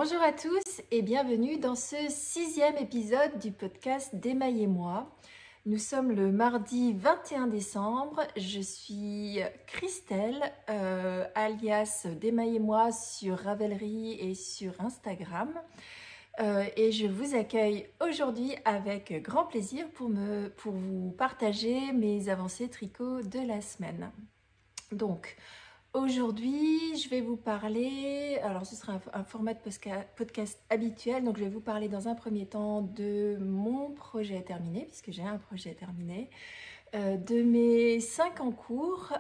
Bonjour à tous et bienvenue dans ce 6e épisode du podcast d'Émaillez-moi. Nous sommes le mardi 21 décembre. Je suis Christelle, alias d'Émaillez-moi sur Ravelry et sur Instagram. Et je vous accueille aujourd'hui avec grand plaisir pour vous partager mes avancées tricot de la semaine. Donc, aujourd'hui, je vais vous parler, alors ce sera un format de podcast habituel, donc je vais vous parler dans un premier temps de mon projet terminé, puisque j'ai un projet terminé, de mes 5 en cours.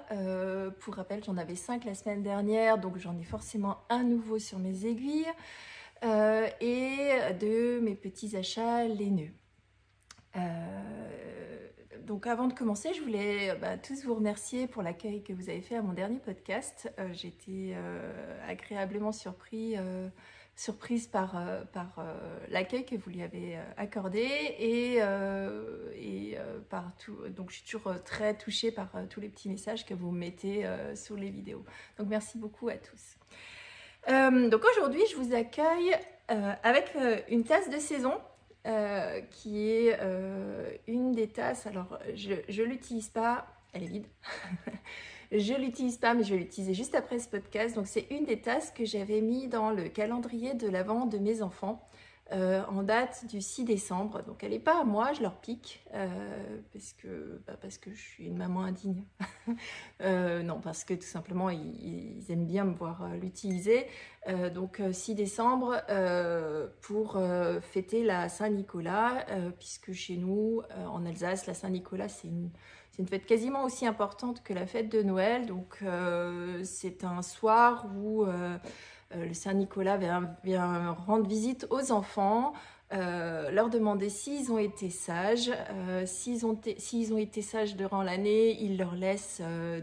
Pour rappel, j'en avais 5 la semaine dernière, donc j'en ai forcément un nouveau sur mes aiguilles, et de mes petits achats laineux. Donc avant de commencer, je voulais tous vous remercier pour l'accueil que vous avez fait à mon dernier podcast. J'étais agréablement surprise par l'accueil que vous lui avez accordé et par tout. Donc je suis toujours très touchée par tous les petits messages que vous mettez sous les vidéos. Donc merci beaucoup à tous. Donc aujourd'hui, je vous accueille avec une tasse de saison. Qui est une des tasses, alors je l'utilise pas, elle est vide, je l'utilise pas mais je vais l'utiliser juste après ce podcast. Donc c'est une des tasses que j'avais mis dans le calendrier de l'avent de mes enfants en date du 6 décembre, donc elle n'est pas à moi, je leur pique parce que je suis une maman indigne. Non, parce que tout simplement ils aiment bien me voir l'utiliser. Donc 6 décembre pour fêter la Saint-Nicolas, puisque chez nous en Alsace, la Saint-Nicolas c'est une fête quasiment aussi importante que la fête de Noël. Donc c'est un soir où le Saint-Nicolas vient rendre visite aux enfants, leur demander s'ils ont été sages. S'ils ont été sages durant l'année, il leur laisse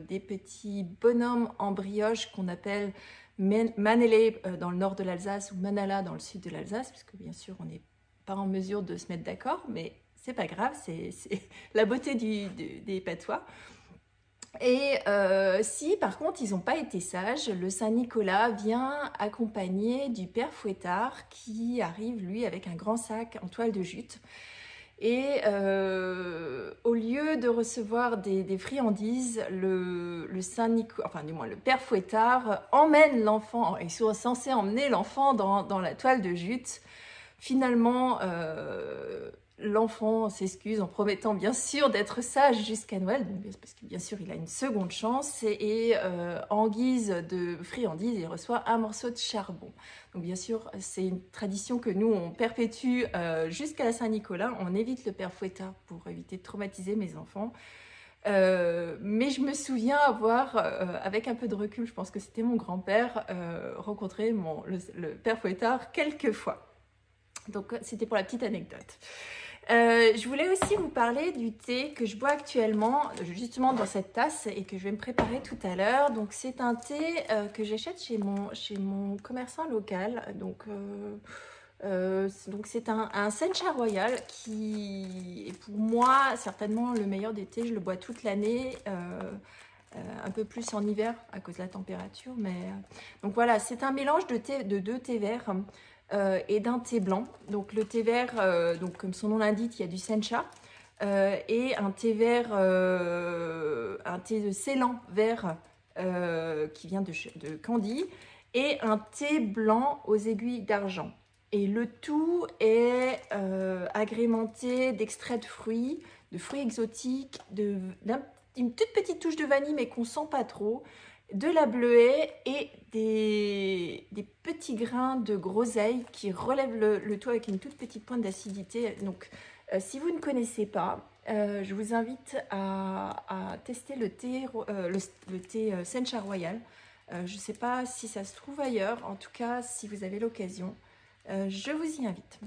des petits bonhommes en brioche qu'on appelle Manele dans le nord de l'Alsace ou Manala dans le sud de l'Alsace, parce que bien sûr on n'est pas en mesure de se mettre d'accord, mais c'est pas grave, c'est la beauté des patois. Et si par contre ils n'ont pas été sages, le Saint-Nicolas vient accompagné du père Fouettard qui arrive lui avec un grand sac en toile de jute. Et au lieu de recevoir des friandises, le Saint-Nicolas, enfin du moins le père Fouettard emmène l'enfant, ils sont censés emmener l'enfant dans la toile de jute. Finalement, l'enfant s'excuse en promettant bien sûr d'être sage jusqu'à Noël, parce que bien sûr il a une seconde chance, et en guise de friandise il reçoit un morceau de charbon. Donc bien sûr c'est une tradition que nous on perpétue jusqu'à la Saint-Nicolas. On évite le père Fouettard pour éviter de traumatiser mes enfants. Mais je me souviens avoir, avec un peu de recul, je pense que c'était mon grand-père, rencontré le père Fouettard quelques fois. Donc c'était pour la petite anecdote. Je voulais aussi vous parler du thé que je bois actuellement, justement dans cette tasse, et que je vais me préparer tout à l'heure. Donc c'est un thé que j'achète chez mon commerçant local. Donc c'est un Sencha Royal qui est pour moi certainement le meilleur des thés. Je le bois toute l'année. Un peu plus en hiver à cause de la température, mais donc voilà, c'est un mélange de deux thés verts et d'un thé blanc. Donc le thé vert, donc comme son nom l'indique, il y a du sencha, et un thé vert, un thé de Ceylan vert qui vient de Candy, et un thé blanc aux aiguilles d'argent. Et le tout est agrémenté d'extraits de fruits exotiques, une toute petite touche de vanille mais qu'on sent pas trop, de la bleuée et des petits grains de groseille qui relèvent le tout avec une toute petite pointe d'acidité. Donc si vous ne connaissez pas, je vous invite à tester le thé Sencha Royal. Je ne sais pas si ça se trouve ailleurs, en tout cas si vous avez l'occasion, je vous y invite.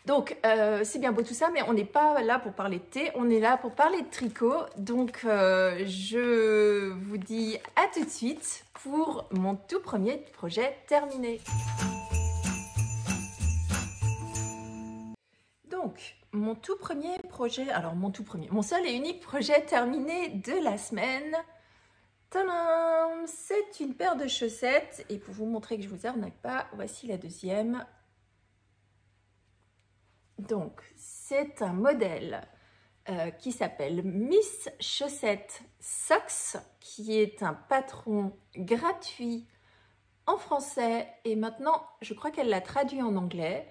Donc c'est bien beau tout ça, mais on n'est pas là pour parler de thé, on est là pour parler de tricot. Donc je vous dis à tout de suite pour mon tout premier projet terminé. Donc mon tout premier projet, mon seul et unique projet terminé de la semaine, Tadam! C'est une paire de chaussettes et pour vous montrer que je vous arnaque pas, voici la deuxième. Donc, c'est un modèle qui s'appelle Miss Chaussette Socks, qui est un patron gratuit en français et maintenant, je crois qu'elle l'a traduit en anglais,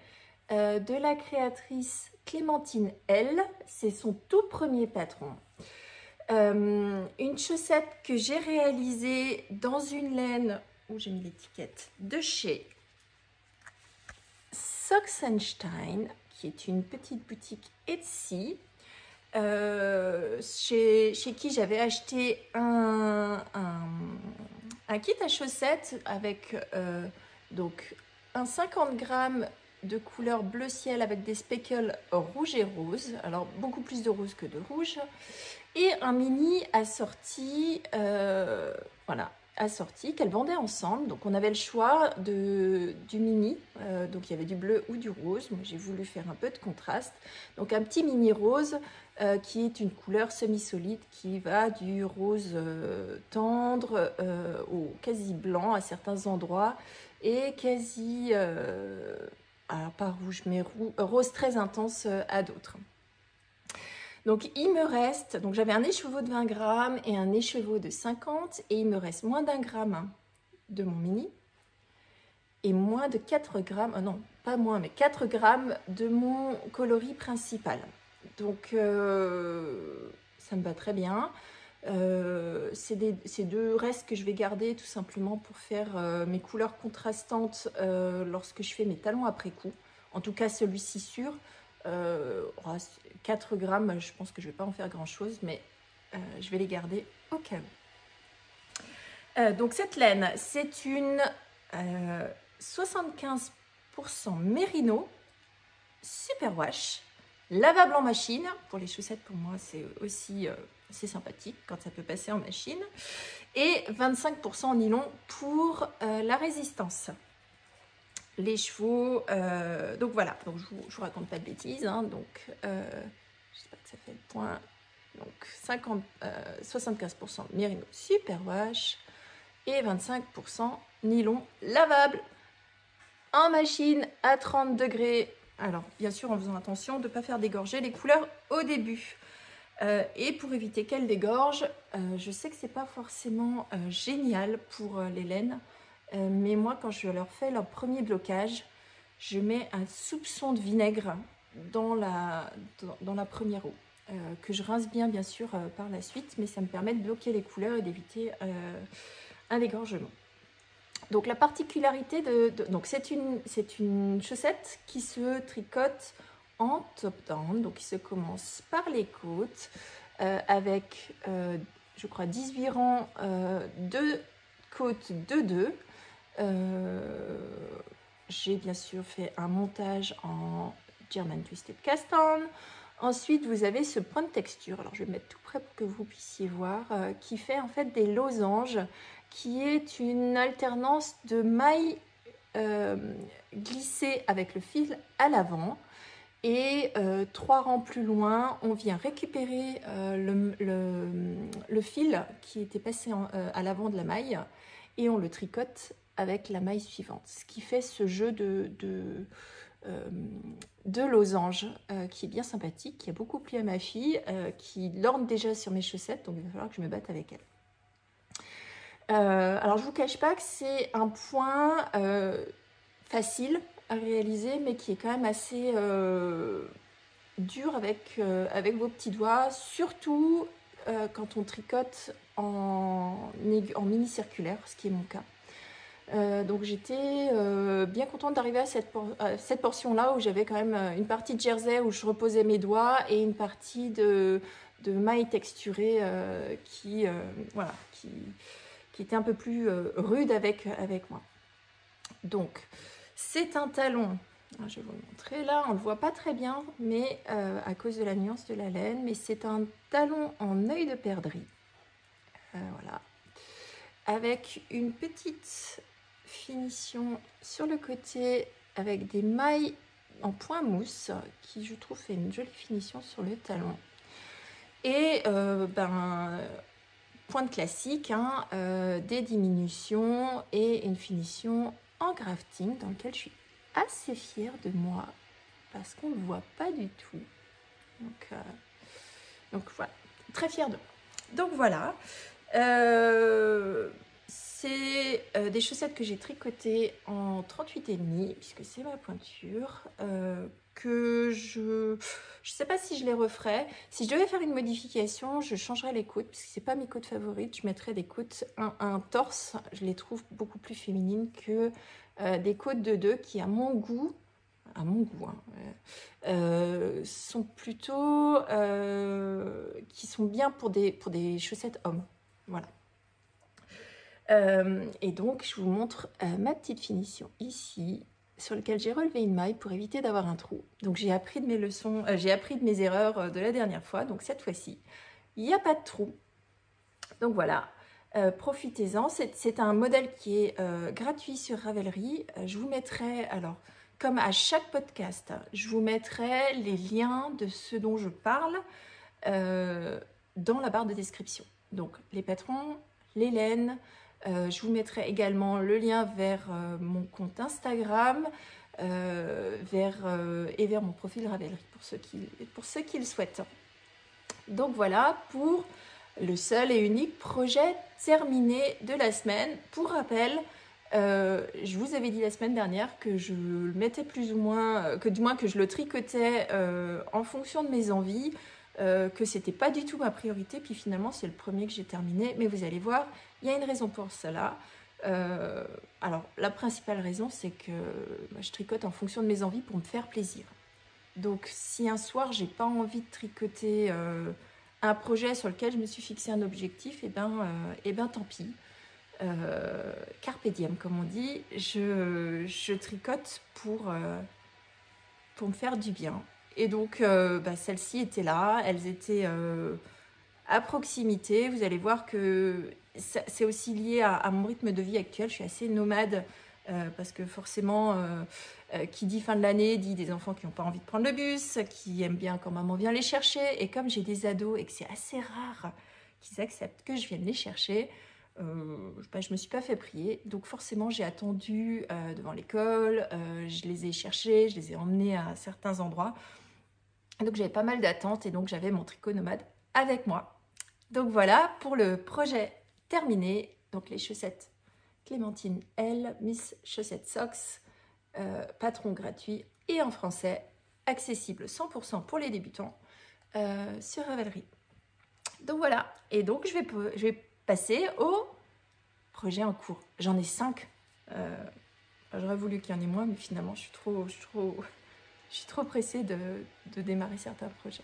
de la créatrice Clémentine L. C'est son tout premier patron. Une chaussette que j'ai réalisée dans une laine, où j'ai mis l'étiquette, de chez Sockenstein, qui est une petite boutique Etsy, chez qui j'avais acheté un kit à chaussettes avec donc un 50 grammes de couleur bleu ciel avec des speckles rouge et rose, alors beaucoup plus de rose que de rouge, et un mini assorti, voilà, assorti qu'elle vendait ensemble. Donc on avait le choix du mini, donc il y avait du bleu ou du rose. Moi j'ai voulu faire un peu de contraste, donc un petit mini rose qui est une couleur semi-solide qui va du rose tendre au quasi blanc à certains endroits et quasi, alors pas rouge mais rose très intense à d'autres. Donc il me reste, donc j'avais un écheveau de 20 grammes et un écheveau de 50 et il me reste moins d'1 gramme de mon mini et moins de 4 grammes, non pas moins mais 4 grammes de mon coloris principal. Donc ça me va très bien. C'est deux restes que je vais garder tout simplement pour faire mes couleurs contrastantes lorsque je fais mes talons après coup. En tout cas celui-ci sûr. 4 grammes, je pense que je ne vais pas en faire grand chose, mais je vais les garder au cas où. Donc cette laine, c'est une 75% mérino, super wash, lavable en machine. Pour les chaussettes, pour moi, c'est aussi c'est sympathique quand ça peut passer en machine. Et 25% en nylon pour la résistance. Les chevaux, donc voilà, donc je vous raconte pas de bêtises, hein, donc j'espère que ça fait le point. Donc 75% mérino super wash et 25% nylon lavable en machine à 30 degrés. Alors bien sûr en faisant attention de ne pas faire dégorger les couleurs au début. Et pour éviter qu'elles dégorgent, je sais que c'est pas forcément génial pour les laines. Mais moi, quand je leur fais leur premier blocage, je mets un soupçon de vinaigre dans la première eau, que je rince bien sûr par la suite, mais ça me permet de bloquer les couleurs et d'éviter un dégorgement. Donc la particularité donc c'est une chaussette qui se tricote en top-down, donc il se commence par les côtes avec, je crois, 18 rangs de côtes de 2. J'ai bien sûr fait un montage en German Twisted Cast-On. Ensuite, vous avez ce point de texture. Alors, je vais mettre tout près pour que vous puissiez voir, qui fait en fait des losanges, qui est une alternance de mailles glissées avec le fil à l'avant. Et 3 rangs plus loin, on vient récupérer le fil qui était passé à l'avant de la maille et on le tricote avec la maille suivante. Ce qui fait ce jeu de losange qui est bien sympathique, qui a beaucoup plu à ma fille, qui l'orne déjà sur mes chaussettes, donc il va falloir que je me batte avec elle. Alors je ne vous cache pas que c'est un point facile à réaliser, mais qui est quand même assez dur avec vos petits doigts, surtout quand on tricote en mini circulaire, ce qui est mon cas. Donc j'étais bien contente d'arriver à cette portion-là où j'avais quand même une partie de jersey où je reposais mes doigts et une partie de maille texturée qui était un peu plus rude avec moi. Donc c'est un talon, je vais vous le montrer là, on ne le voit pas très bien mais à cause de la nuance de la laine, mais c'est un talon en œil de perdrix, voilà, avec une petite finition sur le côté avec des mailles en point mousse qui je trouve fait une jolie finition sur le talon. Et pointe classique, hein, des diminutions et une finition en grafting dans lequel je suis assez fière de moi parce qu'on ne le voit pas du tout. Donc voilà, très fière de moi. Donc voilà, c'est des chaussettes que j'ai tricotées en 38,5 puisque c'est ma pointure, que je sais pas si je les referai. Si je devais faire une modification, je changerais les côtes parce que c'est pas mes côtes favorites. Je mettrais des côtes un torse, je les trouve beaucoup plus féminines que des côtes de 2 qui à mon goût, sont plutôt qui sont bien pour des chaussettes hommes. Voilà. Et donc je vous montre ma petite finition ici, sur lequel j'ai relevé une maille pour éviter d'avoir un trou. Donc j'ai appris de mes leçons, j'ai appris de mes erreurs de la dernière fois. Donc cette fois-ci, il n'y a pas de trou. Donc voilà, profitez-en. C'est un modèle qui est gratuit sur Ravelry. Je vous mettrai, alors comme à chaque podcast, je vous mettrai les liens de ce dont je parle dans la barre de description. Donc les patrons, les laines. Je vous mettrai également le lien vers mon compte Instagram et vers mon profil Ravelry pour ceux qui le souhaitent. Donc voilà pour le seul et unique projet terminé de la semaine. Pour rappel, je vous avais dit la semaine dernière que je le mettais plus ou moins, que du moins que je le tricotais en fonction de mes envies, que c'était pas du tout ma priorité, puis finalement c'est le premier que j'ai terminé, mais vous allez voir, il y a une raison pour cela. Alors la principale raison, c'est que je tricote en fonction de mes envies pour me faire plaisir. Donc si un soir j'ai pas envie de tricoter un projet sur lequel je me suis fixé un objectif, et ben tant pis. Carpe diem comme on dit, je tricote pour me faire du bien. Et donc celles-ci étaient là, elles étaient à proximité. Vous allez voir que c'est aussi lié à mon rythme de vie actuel. Je suis assez nomade parce que forcément qui dit fin de l'année dit des enfants qui n'ont pas envie de prendre le bus, qui aiment bien quand maman vient les chercher. Et comme j'ai des ados et que c'est assez rare qu'ils acceptent que je vienne les chercher, je me suis pas fait prier, donc forcément j'ai attendu devant l'école, je les ai cherchés, je les ai emmenés à certains endroits, donc j'avais pas mal d'attentes et donc j'avais mon tricot nomade avec moi. Donc voilà pour le projet terminé. Donc les chaussettes Clémentine L, Miss Chaussette Socks, patron gratuit et en français, accessible 100% pour les débutants sur Ravelry. Donc voilà, et donc je vais passer au projet en cours. J'en ai 5. J'aurais voulu qu'il y en ait moins, mais finalement, je suis trop pressée de démarrer certains projets.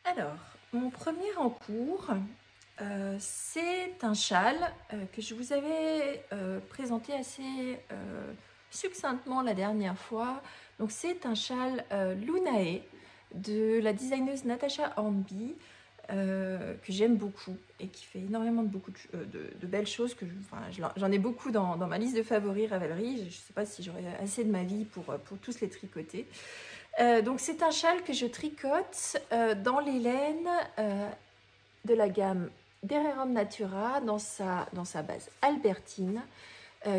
Alors, mon premier en cours, c'est un châle que je vous avais présenté assez succinctement la dernière fois. Donc, c'est un châle Lunae de la designeuse Natasha Hornby que j'aime beaucoup et qui fait énormément de belles choses. J'en ai beaucoup dans ma liste de favoris Ravelry. Je ne sais pas si j'aurai assez de ma vie pour tous les tricoter. Donc c'est un châle que je tricote dans les laines de la gamme Dererum Natura dans sa base albertine,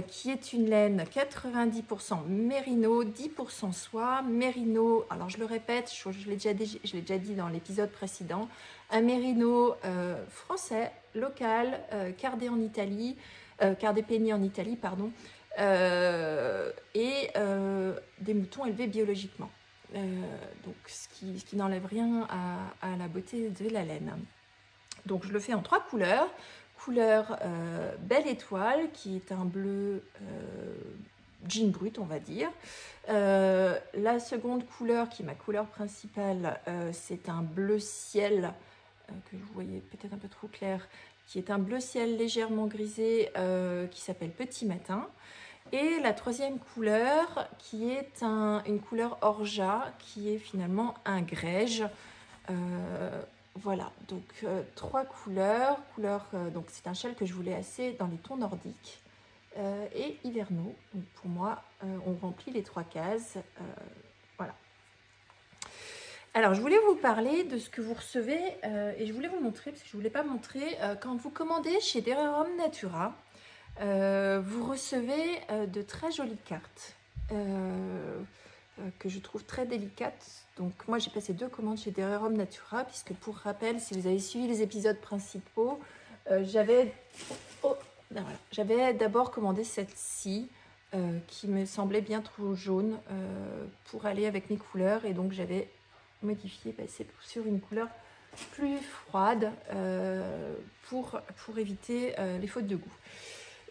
qui est une laine 90% mérino, 10% soie. Mérino, alors je le répète, je l'ai déjà dit dans l'épisode précédent, un mérino français, local, cardé en Italie, cardé penny en Italie, pardon, et des moutons élevés biologiquement. Donc ce qui n'enlève rien à la beauté de la laine. Donc je le fais en 3 couleurs. couleur Belle Étoile, qui est un bleu jean brut, on va dire. La seconde couleur, qui est ma couleur principale, c'est un bleu ciel, que vous voyez peut-être un peu trop clair, qui est un bleu ciel légèrement grisé, qui s'appelle Petit Matin. Et la troisième couleur, qui est une couleur orgeat, qui est finalement un grège. Voilà, donc 3 couleurs. Donc c'est un châle que je voulais assez dans les tons nordiques et hivernaux. Donc pour moi, on remplit les 3 cases. Voilà. Alors, je voulais vous parler de ce que vous recevez et je voulais vous montrer, parce que je ne voulais pas montrer, quand vous commandez chez Dererum Natura, vous recevez de très jolies cartes que je trouve très délicates. Donc moi j'ai passé 2 commandes chez Dererum Natura, puisque pour rappel, si vous avez suivi les épisodes principaux, j'avais d'abord commandé celle-ci qui me semblait bien trop jaune pour aller avec mes couleurs, et donc j'avais modifié, passé sur une couleur plus froide pour éviter les fautes de goût.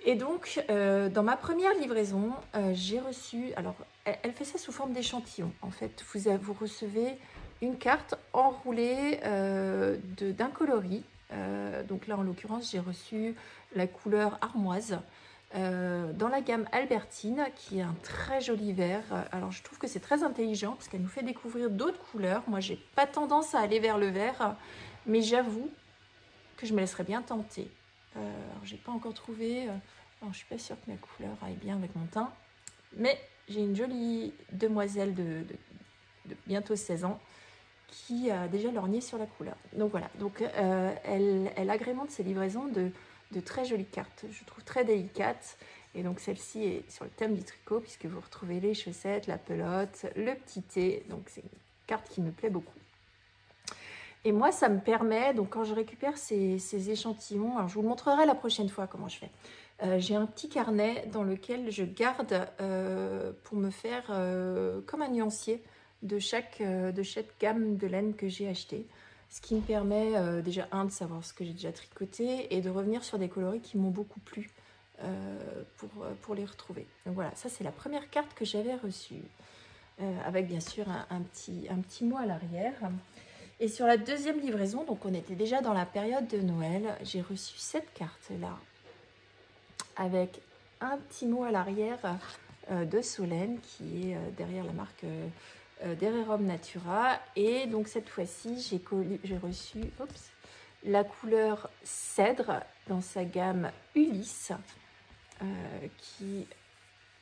Et donc, dans ma première livraison, j'ai reçu... Alors, elle fait ça sous forme d'échantillon. En fait, vous recevez une carte enroulée d'un coloris. Donc là, en l'occurrence, j'ai reçu la couleur armoise dans la gamme Albertine, qui est un très joli vert. Alors, je trouve que c'est très intelligent parce qu'elle nous fait découvrir d'autres couleurs. Moi, j'ai pas tendance à aller vers le vert, mais j'avoue que je me laisserais bien tenter. J'ai pas encore trouvé, alors je suis pas sûre que ma couleur aille bien avec mon teint, mais j'ai une jolie demoiselle de bientôt 16 ans qui a déjà lorgné sur la couleur. Donc voilà, donc elle agrémente ses livraisons de très jolies cartes, je trouve très délicates. Et donc celle-ci est sur le thème du tricot, puisque vous retrouvez les chaussettes, la pelote, le petit thé. Donc c'est une carte qui me plaît beaucoup. Et moi, ça me permet, donc quand je récupère ces échantillons, alors je vous le montrerai la prochaine fois comment je fais. J'ai un petit carnet dans lequel je garde pour me faire comme un nuancier de chaque gamme de laine que j'ai acheté. Ce qui me permet déjà, de savoir ce que j'ai déjà tricoté et de revenir sur des coloris qui m'ont beaucoup plu pour les retrouver. Donc voilà, ça c'est la première carte que j'avais reçue, avec bien sûr un petit mot à l'arrière. Et sur la deuxième livraison, donc on était déjà dans la période de Noël, j'ai reçu cette carte-là, avec un petit mot à l'arrière de Solène, qui est derrière la marque Dererum Natura. Et donc cette fois-ci, j'ai reçu la couleur cèdre dans sa gamme Ulysse, qui,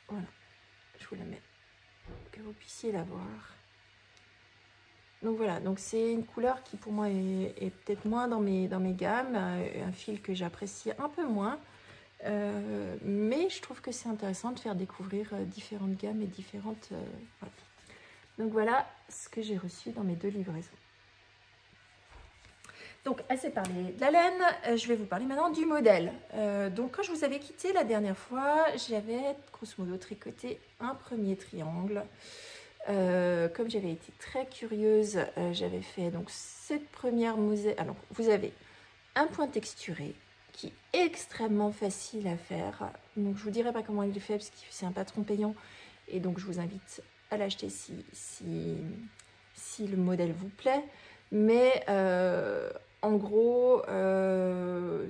voilà, je vous la mets, pour que vous puissiez la voir. Donc voilà, donc c'est une couleur qui pour moi est peut-être moins dans mes gammes, un fil que j'apprécie un peu moins, mais je trouve que c'est intéressant de faire découvrir différentes gammes et différentes... voilà. Donc voilà ce que j'ai reçu dans mes 2 livraisons. Donc assez parlé de la laine, je vais vous parler maintenant du modèle. Donc quand je vous avais quitté la dernière fois, j'avais grosso modo tricoté un premier triangle. Comme j'avais été très curieuse, j'avais fait donc cette première mosaïque. Alors vous avez un point texturé qui est extrêmement facile à faire. Donc je vous dirai pas comment il est fait parce que c'est un patron payant, et donc je vous invite à l'acheter si le modèle vous plaît. Mais en gros,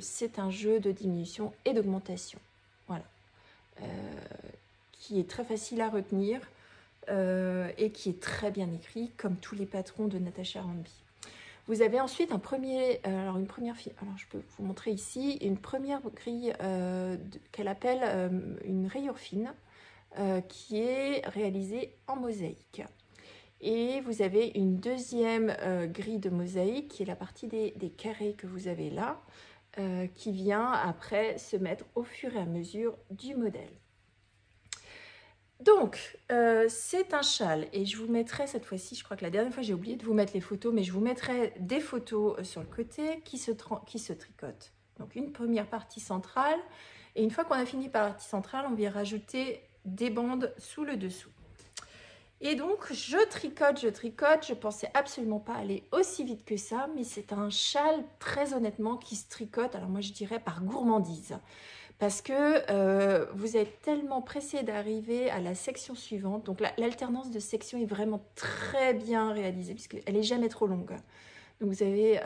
c'est un jeu de diminution et d'augmentation, voilà, qui est très facile à retenir. Et qui est très bien écrit, comme tous les patrons de Natasha Ranby. Vous avez ensuite une première fille, alors je peux vous montrer ici, une première grille qu'elle appelle une rayure fine, qui est réalisée en mosaïque. Et vous avez une deuxième grille de mosaïque, qui est la partie des carrés que vous avez là, qui vient après se mettre au fur et à mesure du modèle. Donc, c'est un châle, et je vous mettrai cette fois-ci, je crois que la dernière fois j'ai oublié de vous mettre les photos, mais je vous mettrai des photos sur le côté qui se tricotent. Donc une première partie centrale, et une fois qu'on a fini par la partie centrale, on vient rajouter des bandes sous le dessous. Et donc, je tricote, je pensais absolument pas aller aussi vite que ça, mais c'est un châle, très honnêtement, qui se tricote, alors moi je dirais par gourmandise. Parce que vous êtes tellement pressé d'arriver à la section suivante, donc l'alternance de sections est vraiment très bien réalisée, puisqu'elle n'est jamais trop longue. Donc vous avez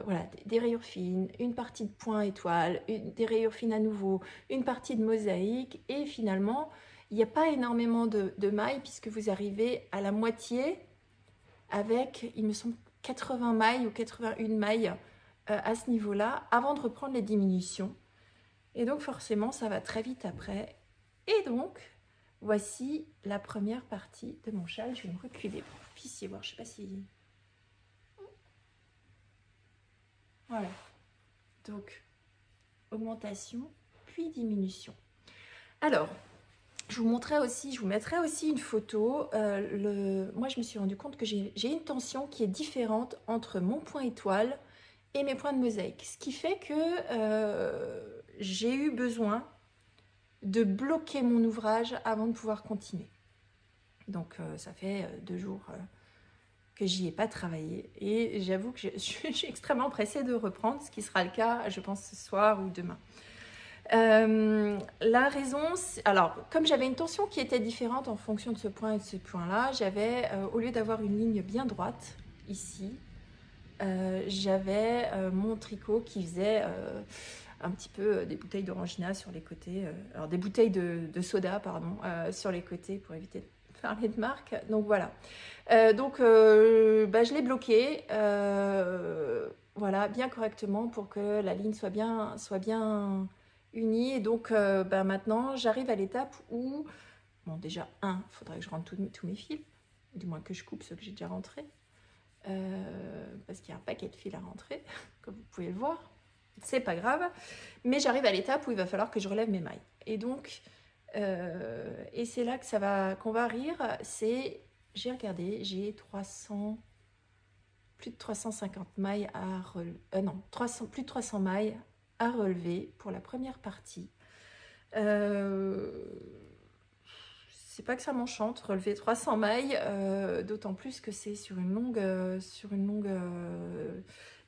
voilà, des rayures fines, une partie de point étoile, des rayures fines à nouveau, une partie de mosaïque, et finalement, il n'y a pas énormément de mailles, puisque vous arrivez à la moitié avec, il me semble, 80 mailles ou 81 mailles à ce niveau-là, avant de reprendre les diminutions. Et donc forcément, ça va très vite après. Et donc, voici la première partie de mon châle. Je vais me reculer pour que vous puissiez voir. Je ne sais pas si... Voilà. Donc, augmentation, puis diminution. Alors, je vous mettrai aussi une photo. Moi, je me suis rendu compte que j'ai une tension qui est différente entre mon point étoile et mes points de mosaïque. Ce qui fait que j'ai eu besoin de bloquer mon ouvrage avant de pouvoir continuer. Donc, ça fait 2 jours que j'y ai pas travaillé. Et j'avoue que je suis extrêmement pressée de reprendre, ce qui sera le cas, je pense, ce soir ou demain. La raison, alors comme j'avais une tension qui était différente en fonction de ce point et de ce point-là, j'avais, au lieu d'avoir une ligne bien droite, ici, j'avais mon tricot qui faisait un petit peu des bouteilles d'orangina sur les côtés, alors des bouteilles de soda, pardon, sur les côtés pour éviter de parler de marque. Donc voilà. Je l'ai bloqué, voilà, bien correctement pour que la ligne soit bien unie. Et donc maintenant, j'arrive à l'étape où, bon, déjà, il faudrait que je rentre tous mes fils, du moins que je coupe ceux que j'ai déjà rentrés, parce qu'il y a un paquet de fils à rentrer, comme vous pouvez le voir. C'est pas grave, mais j'arrive à l'étape où il va falloir que je relève mes mailles. Et donc, et c'est là que qu'on va rire, j'ai regardé, j'ai plus de 350 mailles à relever, plus de 300 mailles à relever pour la première partie. C'est pas que ça m'enchante, relever 300 mailles, d'autant plus que c'est sur une longue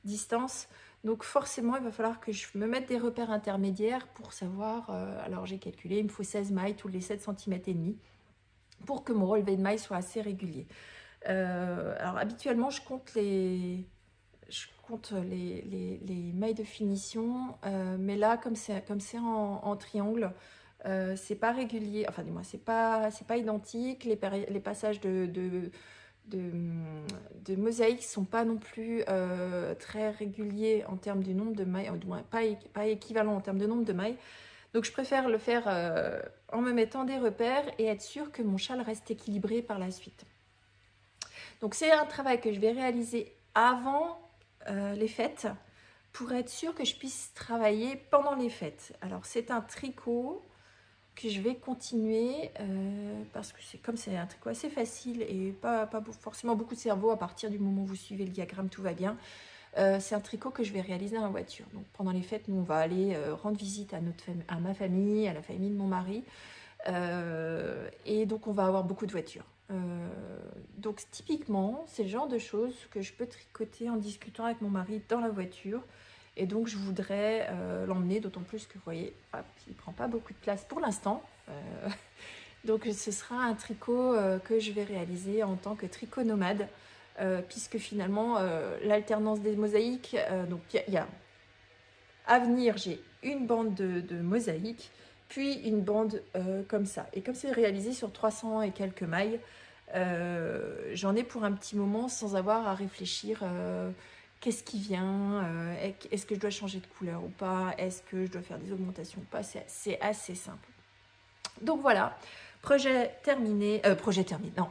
distance. Donc forcément, il va falloir que je me mette des repères intermédiaires pour savoir, alors j'ai calculé, il me faut 16 mailles tous les 7 cm et demi pour que mon relevé de mailles soit assez régulier. Alors habituellement, je compte les mailles de finition, mais là, comme c'est en triangle, c'est pas régulier, enfin du moins c'est pas identique, les passages de mosaïque sont pas non plus très réguliers en termes du nombre de mailles, du moins pas équivalent en termes de nombre de mailles. Donc je préfère le faire en me mettant des repères et être sûre que mon châle reste équilibré par la suite. Donc c'est un travail que je vais réaliser avant les fêtes pour être sûre que je puisse travailler pendant les fêtes. Alors c'est un tricot que je vais continuer parce que c'est un tricot assez facile et pas forcément beaucoup de cerveau à partir du moment où vous suivez le diagramme, tout va bien. C'est un tricot que je vais réaliser dans la voiture. Donc pendant les fêtes, nous on va aller rendre visite à ma famille, à la famille de mon mari. Et donc on va avoir beaucoup de voitures. Donc typiquement, c'est le genre de choses que je peux tricoter en discutant avec mon mari dans la voiture. Et donc je voudrais l'emmener, d'autant plus que vous voyez, il ne prend pas beaucoup de place pour l'instant. Donc ce sera un tricot que je vais réaliser en tant que tricot nomade, puisque finalement l'alternance des mosaïques, donc il y a à venir, j'ai une bande de mosaïques, puis une bande comme ça. Et comme c'est réalisé sur 300 et quelques mailles, j'en ai pour un petit moment sans avoir à réfléchir qu'est-ce qui vient, est-ce que je dois changer de couleur ou pas, est-ce que je dois faire des augmentations ou pas, c'est assez simple. Donc voilà, projet terminé, non,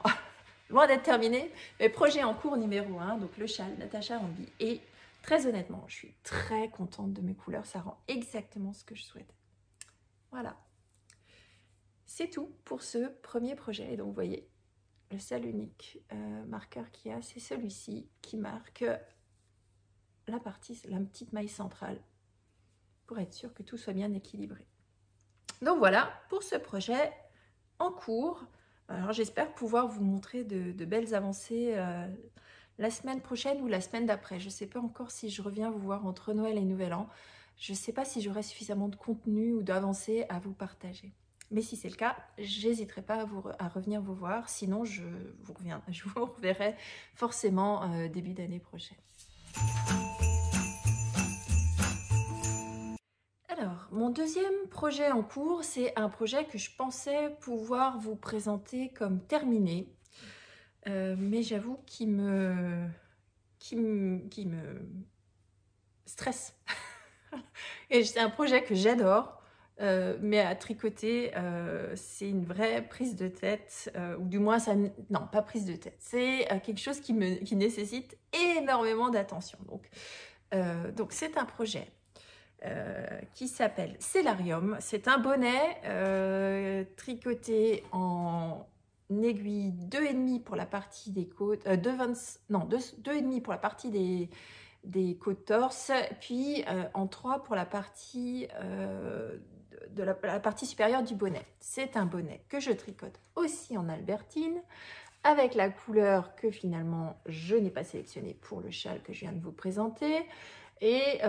loin d'être terminé, mais projet en cours numéro 1, donc le châle Natacha Ramby. Et très honnêtement, je suis très contente de mes couleurs, ça rend exactement ce que je souhaite. Voilà, c'est tout pour ce premier projet. Et donc vous voyez, le seul unique marqueur qu'il y a, c'est celui-ci qui marque la petite maille centrale pour être sûr que tout soit bien équilibré. Donc voilà pour ce projet en cours. Alors j'espère pouvoir vous montrer de belles avancées la semaine prochaine ou la semaine d'après. Je ne sais pas encore si je reviens vous voir entre Noël et Nouvel An. Je ne sais pas si j'aurai suffisamment de contenu ou d'avancées à vous partager. Mais si c'est le cas, j'hésiterai pas à revenir vous voir. Sinon, je vous reverrai forcément début d'année prochaine. Alors, mon deuxième projet en cours, c'est un projet que je pensais pouvoir vous présenter comme terminé. Mais j'avoue qu'il me stresse. Et c'est un projet que j'adore, mais à tricoter, c'est une vraie prise de tête, ou du moins, ça, non, pas prise de tête, c'est quelque chose qui nécessite énormément d'attention. Donc c'est un projet qui s'appelle Cellarium. C'est un bonnet tricoté en aiguille 2,5 pour la partie des côtes, 2,5 pour la partie des côtes torse, puis en 3 pour la partie la partie supérieure du bonnet. C'est un bonnet que je tricote aussi en albertine, avec la couleur que finalement je n'ai pas sélectionnée pour le châle que je viens de vous présenter. Et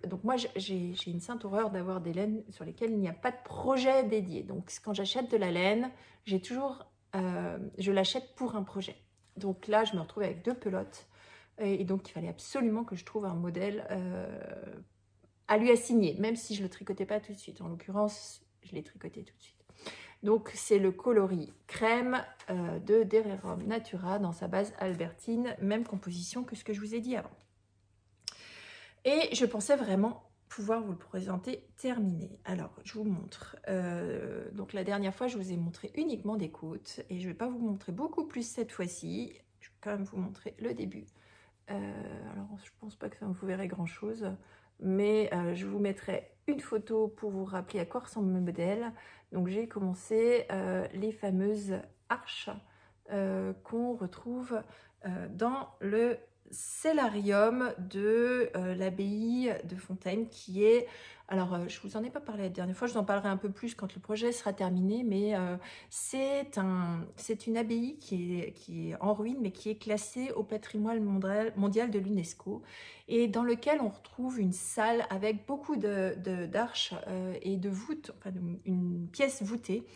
donc moi j'ai une sainte horreur d'avoir des laines sur lesquelles il n'y a pas de projet dédié. Donc quand j'achète de la laine, je l'achète pour un projet. Donc là je me retrouve avec 2 pelotes et donc il fallait absolument que je trouve un modèle à lui assigner, même si je ne le tricotais pas tout de suite. En l'occurrence, je l'ai tricoté tout de suite. Donc c'est le coloris crème de Dererum Natura dans sa base albertine, même composition que ce que je vous ai dit avant. Et je pensais vraiment pouvoir vous le présenter terminé. Alors, je vous montre. Donc la dernière fois, je vous ai montré uniquement des côtes et je ne vais pas vous montrer beaucoup plus cette fois-ci. Je vais quand même vous montrer le début. Alors, je ne pense pas que vous verrez grand-chose, mais je vous mettrai une photo pour vous rappeler à quoi ressemble mon modèle. Donc, j'ai commencé les fameuses arches qu'on retrouve dans le Cellarium de l'abbaye de Fontaine, qui est, alors je vous en ai pas parlé la dernière fois, je vous en parlerai un peu plus quand le projet sera terminé, mais c'est une abbaye qui est en ruine, mais qui est classée au patrimoine mondial de l'UNESCO, et dans lequel on retrouve une salle avec beaucoup d'arches et de voûtes, enfin une pièce voûtée.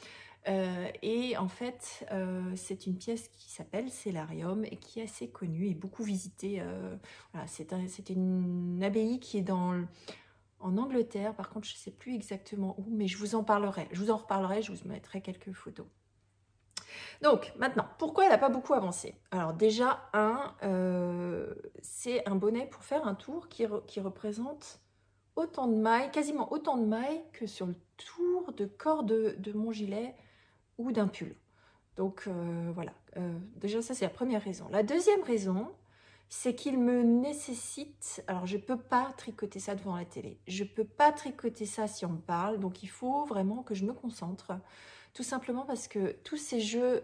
Et en fait, c'est une pièce qui s'appelle Cellarium et qui est assez connue et beaucoup visitée. Voilà, c'est une abbaye qui est en Angleterre. Par contre, je ne sais plus exactement où, mais je vous en parlerai. Je vous en reparlerai, je vous mettrai quelques photos. Donc, maintenant, pourquoi elle n'a pas beaucoup avancé? Alors déjà, c'est un bonnet pour faire un tour qui représente autant de mailles, quasiment autant de mailles que sur le tour de corps de mon gilet ou d'un pull. Donc voilà, déjà ça c'est la première raison. La deuxième raison, c'est qu'il me nécessite, alors je ne peux pas tricoter ça devant la télé, je ne peux pas tricoter ça si on me parle, donc il faut vraiment que je me concentre, tout simplement parce que tous ces jeux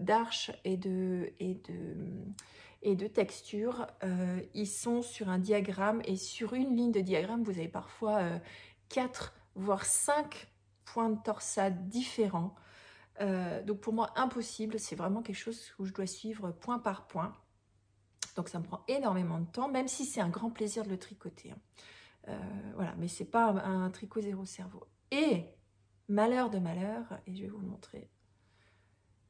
d'arches et de texture, ils sont sur un diagramme, et sur une ligne de diagramme, vous avez parfois 4 voire 5 points de torsade différents. Donc pour moi, impossible, c'est vraiment quelque chose où je dois suivre point par point. Donc ça me prend énormément de temps, même si c'est un grand plaisir de le tricoter. Voilà, mais c'est pas un tricot zéro cerveau. Et malheur de malheur, et je vais vous le montrer,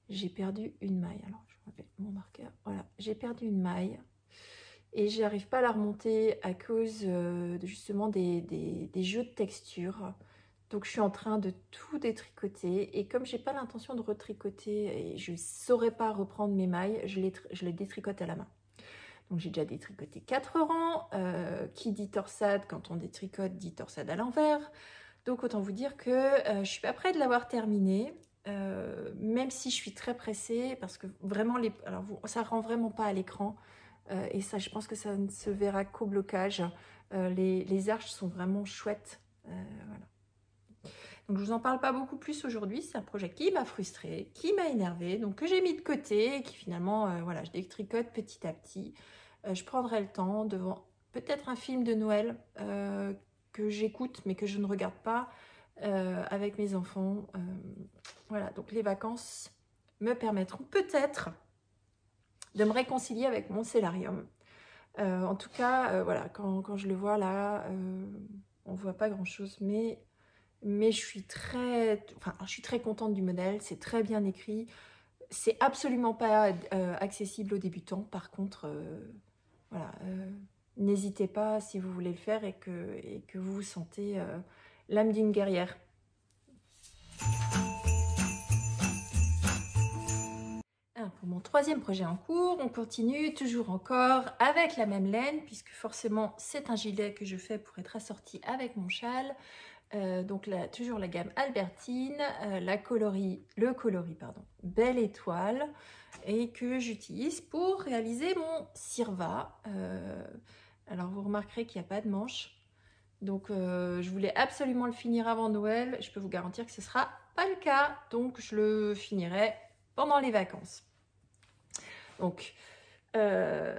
j'ai perdu une maille. Alors je remets mon marqueur. Voilà, j'ai perdu une maille et j'arrive pas à la remonter à cause justement des jeux de texture. Donc je suis en train de tout détricoter, et comme j'ai pas l'intention de retricoter et je ne saurais pas reprendre mes mailles, je les détricote à la main. Donc j'ai déjà détricoté 4 rangs, qui dit torsade quand on détricote dit torsade à l'envers. Donc autant vous dire que je suis pas près de l'avoir terminé, même si je suis très pressée, parce que vraiment, ça rend vraiment pas à l'écran, et ça je pense que ça ne se verra qu'au blocage. Les arches sont vraiment chouettes, voilà. Donc je vous en parle pas beaucoup plus aujourd'hui, c'est un projet qui m'a frustrée, qui m'a énervée, donc que j'ai mis de côté et qui finalement, voilà, je détricote petit à petit. Je prendrai le temps devant peut-être un film de Noël que j'écoute mais que je ne regarde pas avec mes enfants. Voilà, donc les vacances me permettront peut-être de me réconcilier avec mon cellarium. En tout cas, voilà, quand je le vois là, on ne voit pas grand-chose, mais je suis je suis très contente du modèle, c'est très bien écrit. C'est absolument pas accessible aux débutants. Par contre, voilà, n'hésitez pas si vous voulez le faire et que vous vous sentez l'âme d'une guerrière. Pour mon troisième projet en cours, on continue toujours encore avec la même laine, puisque forcément c'est un gilet que je fais pour être assorti avec mon châle. Donc là, toujours la gamme Albertine, le coloris Belle Étoile, et que j'utilise pour réaliser mon cirva. Alors vous remarquerez qu'il n'y a pas de manche, donc je voulais absolument le finir avant Noël. Je peux vous garantir que ce ne sera pas le cas, donc je le finirai pendant les vacances. Donc quand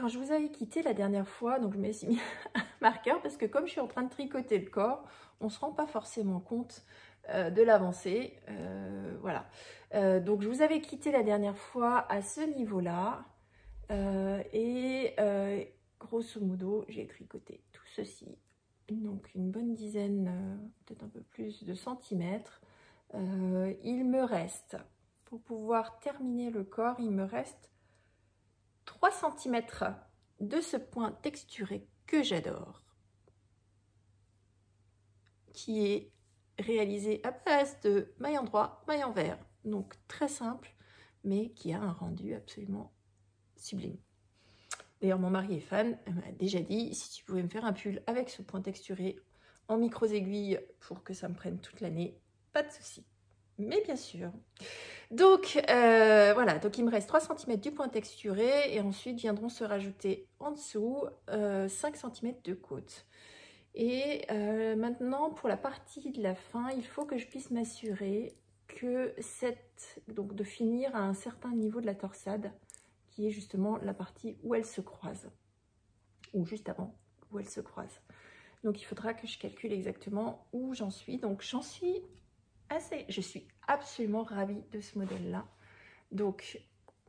je vous avais quitté la dernière fois, donc je me suis mis un marqueur parce que comme je suis en train de tricoter le corps, on ne se rend pas forcément compte de l'avancée. Voilà. Donc je vous avais quitté la dernière fois à ce niveau-là. Grosso modo, j'ai tricoté tout ceci. Donc une bonne dizaine, peut-être un peu plus de centimètres. Il me reste, pour pouvoir terminer le corps, il me reste 3 cm de ce point texturé que j'adore, qui est réalisé à base de maille endroit, maille envers, donc très simple, mais qui a un rendu absolument sublime. D'ailleurs, mon mari est fan, elle m'a déjà dit, si tu pouvais me faire un pull avec ce point texturé en micros aiguilles pour que ça me prenne toute l'année, pas de souci. Mais bien sûr. Donc voilà, donc il me reste 3 cm du point texturé et ensuite viendront se rajouter en dessous 5 cm de côte. Et maintenant pour la partie de la fin, il faut que je puisse m'assurer que donc de finir à un certain niveau de la torsade, qui est justement la partie où elle se croise, ou juste avant où elle se croise. Donc il faudra que je calcule exactement où j'en suis. Donc j'en suis je suis absolument ravie de ce modèle là. Donc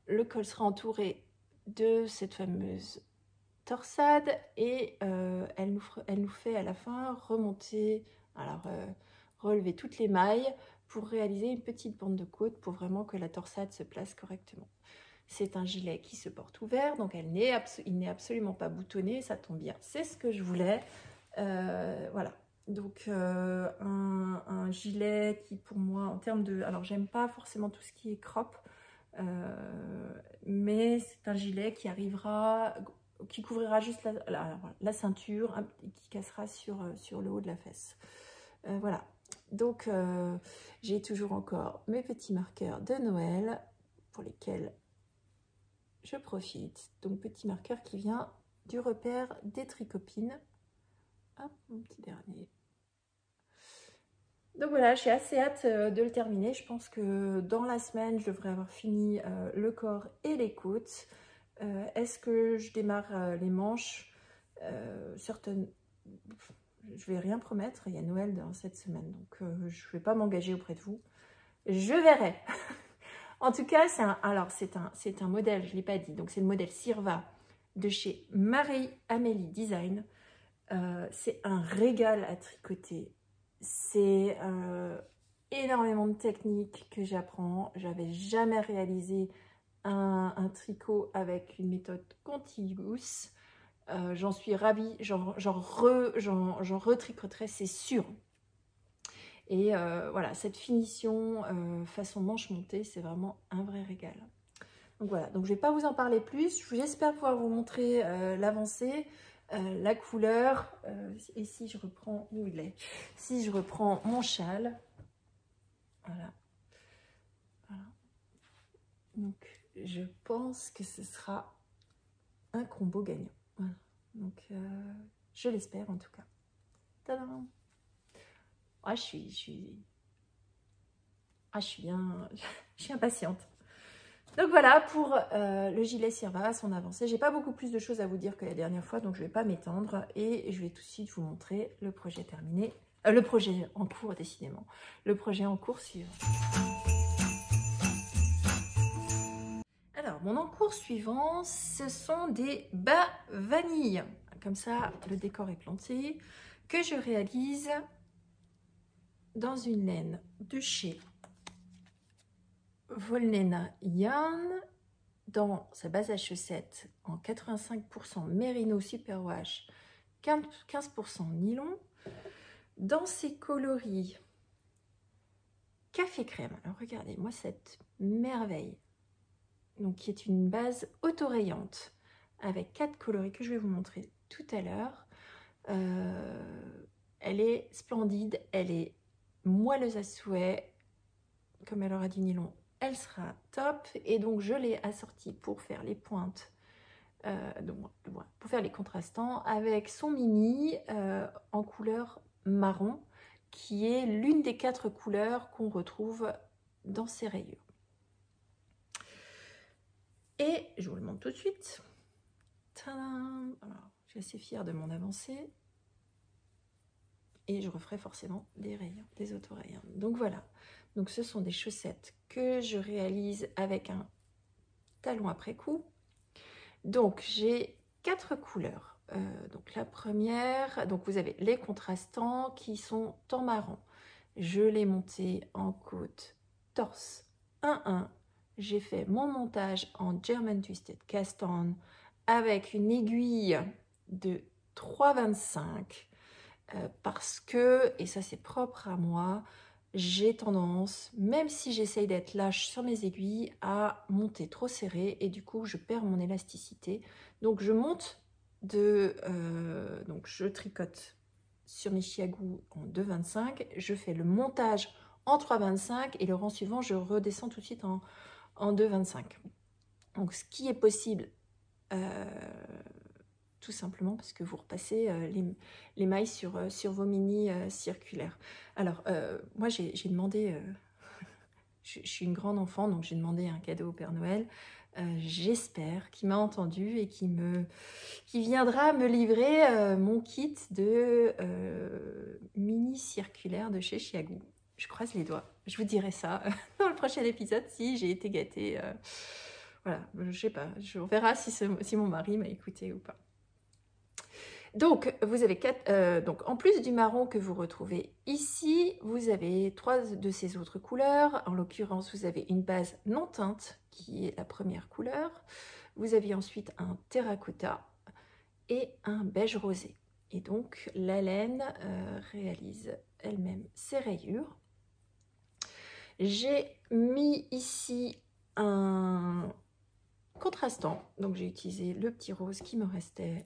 le col sera entouré de cette fameuse torsade et elle nous fait à la fin remonter, relever toutes les mailles pour réaliser une petite bande de côte pour vraiment que la torsade se place correctement. C'est un gilet qui se porte ouvert, donc il n'est absolument pas boutonné, ça tombe bien, c'est ce que je voulais. Voilà. Donc un gilet qui pour moi en termes de... Alors j'aime pas forcément tout ce qui est crop, mais c'est un gilet qui arrivera, qui couvrira juste la ceinture et qui cassera sur le haut de la fesse. Voilà. Donc j'ai toujours encore mes petits marqueurs de Noël pour lesquels je profite. Donc petit marqueur qui vient du repère des Tricopines. Hop, mon petit dernier. Donc voilà, j'ai assez hâte de le terminer. Je pense que dans la semaine, je devrais avoir fini le corps et les côtes. Est-ce que je démarre les manches? Certaines... Je vais rien promettre. Il y a Noël dans cette semaine, donc je ne vais pas m'engager auprès de vous. Je verrai. En tout cas, c'est un modèle, je ne l'ai pas dit. Donc c'est le modèle Cirva de chez Marie-Amélie Design. C'est un régal à tricoter. C'est énormément de techniques que j'apprends. J'avais jamais réalisé un tricot avec une méthode contiguous. J'en suis ravie. J'en retricoterai, c'est sûr. Et voilà, cette finition façon manche montée, c'est vraiment un vrai régal. Donc voilà, donc je ne vais pas vous en parler plus. J'espère pouvoir vous montrer l'avancée. La couleur, et si je reprends, où il est, si je reprends mon châle, voilà, donc je pense que ce sera un combo gagnant, voilà, donc je l'espère en tout cas. Tadam! Ah, je suis bien, je suis impatiente. Donc voilà pour le gilet Cirva, son avancée. J'ai pas beaucoup plus de choses à vous dire que la dernière fois, donc je vais pas m'étendre et je vais tout de suite vous montrer le projet terminé, le projet en cours décidément, le projet en cours suivant. Alors, mon encours suivant, ce sont des bas vanille. Comme ça, le décor est planté, que je réalise dans une laine de chez Volnena Yarn, dans sa base à chaussettes en 85% Merino Superwash, 15% nylon, dans ses coloris café crème. Alors regardez, moi cette merveille, donc qui est une base autorayante avec 4 coloris que je vais vous montrer tout à l'heure. Elle est splendide, elle est moelleuse à souhait, comme elle aura du nylon, elle sera top. Et donc je l'ai assortie pour faire les pointes, pour faire les contrastants, avec son mini en couleur marron, qui est l'une des 4 couleurs qu'on retrouve dans ces rayures. Et je vous le montre tout de suite. Tadam! Alors, je suis assez fière de mon avancée. Et je referai forcément des rayons, des autorayons. Donc voilà. Donc ce sont des chaussettes que je réalise avec un talon après coup. Donc j'ai 4 couleurs. Donc la première, donc vous avez les contrastants qui sont en marron. Je l'ai monté en côte torse 1-1. J'ai fait mon montage en German Twisted Cast On avec une aiguille de 3,25 parce que, et ça c'est propre à moi, j'ai tendance, même si j'essaye d'être lâche sur mes aiguilles, à monter trop serré et du coup je perds mon élasticité. Donc je monte donc je tricote sur mes chiagous en 2,25, je fais le montage en 3,25 et le rang suivant je redescends tout de suite en 2,25. Donc ce qui est possible, tout simplement parce que vous repassez les mailles sur vos mini circulaires. Alors moi j'ai demandé, je suis une grande enfant, donc j'ai demandé un cadeau au Père Noël. J'espère qu'il m'a entendu et qu'il viendra me livrer mon kit de mini circulaire de chez Chiagou. Je croise les doigts. Je vous dirai ça dans le prochain épisode si j'ai été gâtée. Voilà, je sais pas. On verra si mon mari m'a écouté ou pas. Donc, vous avez donc en plus du marron que vous retrouvez ici, vous avez 3 de ces autres couleurs. En l'occurrence, vous avez une base non teinte, qui est la première couleur. Vous avez ensuite un terracotta et un beige rosé. Et donc, la laine réalise elle-même ses rayures. J'ai mis ici un contrastant, donc j'ai utilisé le petit rose qui me restait,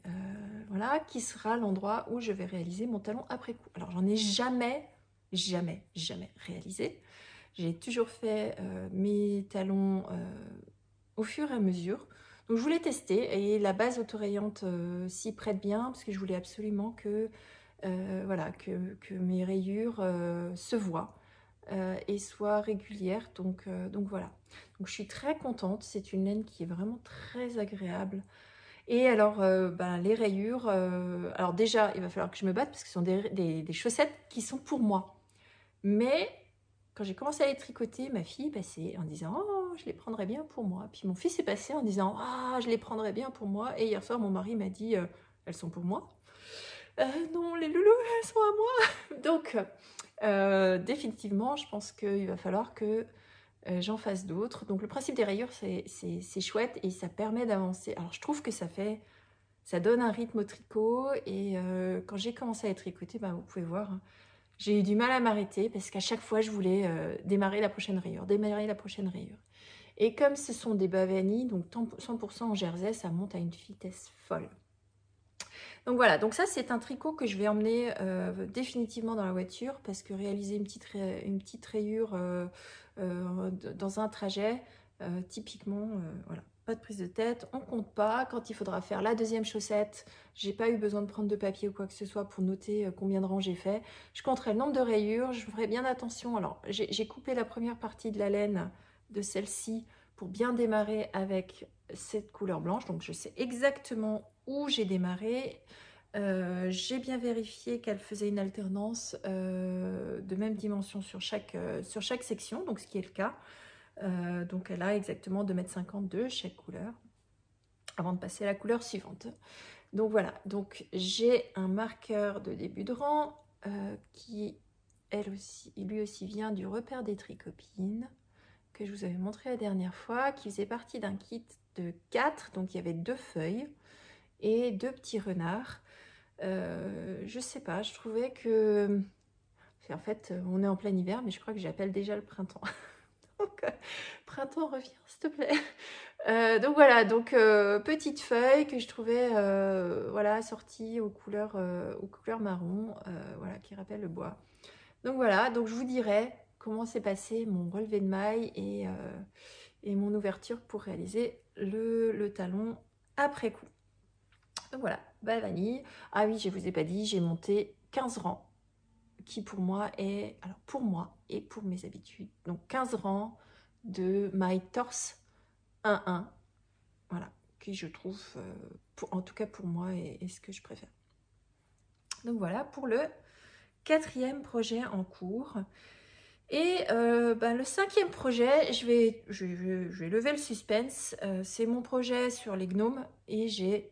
voilà, qui sera l'endroit où je vais réaliser mon talon après coup. Alors j'en ai jamais réalisé. J'ai toujours fait mes talons au fur et à mesure. Donc je voulais tester et la base autorayante s'y prête bien parce que je voulais absolument que voilà, que mes rayures se voient et soient régulières. Donc voilà. Donc je suis très contente. C'est une laine qui est vraiment très agréable. Et alors, les rayures, alors déjà, il va falloir que je me batte parce que ce sont des chaussettes qui sont pour moi. Mais quand j'ai commencé à les tricoter, ma fille est passée en disant « Oh, je les prendrais bien pour moi ». Puis mon fils est passé en disant « Ah, je les prendrais bien pour moi ». Et hier soir, mon mari m'a dit « Elles sont pour moi ». Non, les loulous, elles sont à moi. Donc, définitivement, je pense qu'il va falloir que j'en fasse d'autres. Donc, le principe des rayures, c'est chouette et ça permet d'avancer. Alors, je trouve que ça donne un rythme au tricot. Et quand j'ai commencé à être tricotée, vous pouvez voir, hein, j'ai eu du mal à m'arrêter parce qu'à chaque fois, je voulais démarrer la prochaine rayure, Et comme ce sont des bas vanille, donc 100% en jersey, ça monte à une vitesse folle. Donc voilà, donc ça c'est un tricot que je vais emmener définitivement dans la voiture parce que réaliser une petite rayure dans un trajet, typiquement, voilà, pas de prise de tête, on compte pas. Quand il faudra faire la deuxième chaussette, j'ai pas eu besoin de prendre de papier ou quoi que ce soit pour noter combien de rangs j'ai fait. Je compterai le nombre de rayures, je ferai bien attention. Alors j'ai coupé la première partie de la laine de celle-ci pour bien démarrer avec cette couleur blanche, donc je sais exactement où j'ai démarré. J'ai bien vérifié qu'elle faisait une alternance de même dimension sur chaque section, donc ce qui est le cas. Donc elle a exactement 2,50 m de chaque couleur, avant de passer à la couleur suivante. Donc voilà, donc j'ai un marqueur de début de rang qui lui aussi vient du repère des Tricopines, que je vous avais montré la dernière fois, qui faisait partie d'un kit de 4, donc il y avait 2 feuilles et 2 petits renards. Je sais pas, je trouvais que... En fait, on est en plein hiver, mais je crois que j'appelle déjà le printemps. Donc, printemps, reviens, s'il te plaît. Donc voilà, donc petite feuille que je trouvais voilà, assortie aux couleurs marron, voilà, qui rappelle le bois. Donc voilà, donc je vous dirai comment s'est passé mon relevé de mailles et mon ouverture pour réaliser le talon après coup. Donc voilà, belle vanille. Ah oui, je ne vous ai pas dit, j'ai monté 15 rangs, qui pour moi est, alors pour moi et pour mes habitudes, donc 15 rangs de mailles torse 1-1, voilà, qui je trouve, en tout cas pour moi, est ce que je préfère. Donc voilà, pour le 4e projet en cours. Et le 5e projet, je vais lever le suspense, c'est mon projet sur les gnomes, et j'ai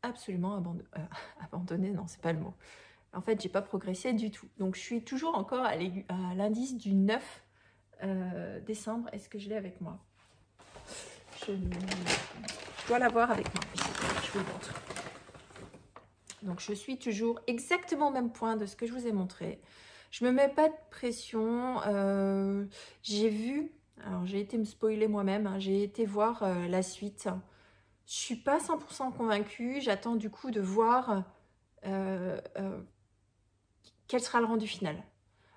absolument abandonné, non, c'est pas le mot. En fait, j'ai pas progressé du tout. Donc, je suis toujours encore à l'indice du 9 décembre. Est-ce que je l'ai avec moi? Je dois l'avoir avec moi. Je vous le montre. Donc, je suis toujours exactement au même point de ce que je vous ai montré. Je me mets pas de pression. J'ai vu, alors j'ai été me spoiler moi-même, hein, j'ai été voir la suite. Je suis pas 100% convaincue. J'attends du coup de voir quel sera le rendu final.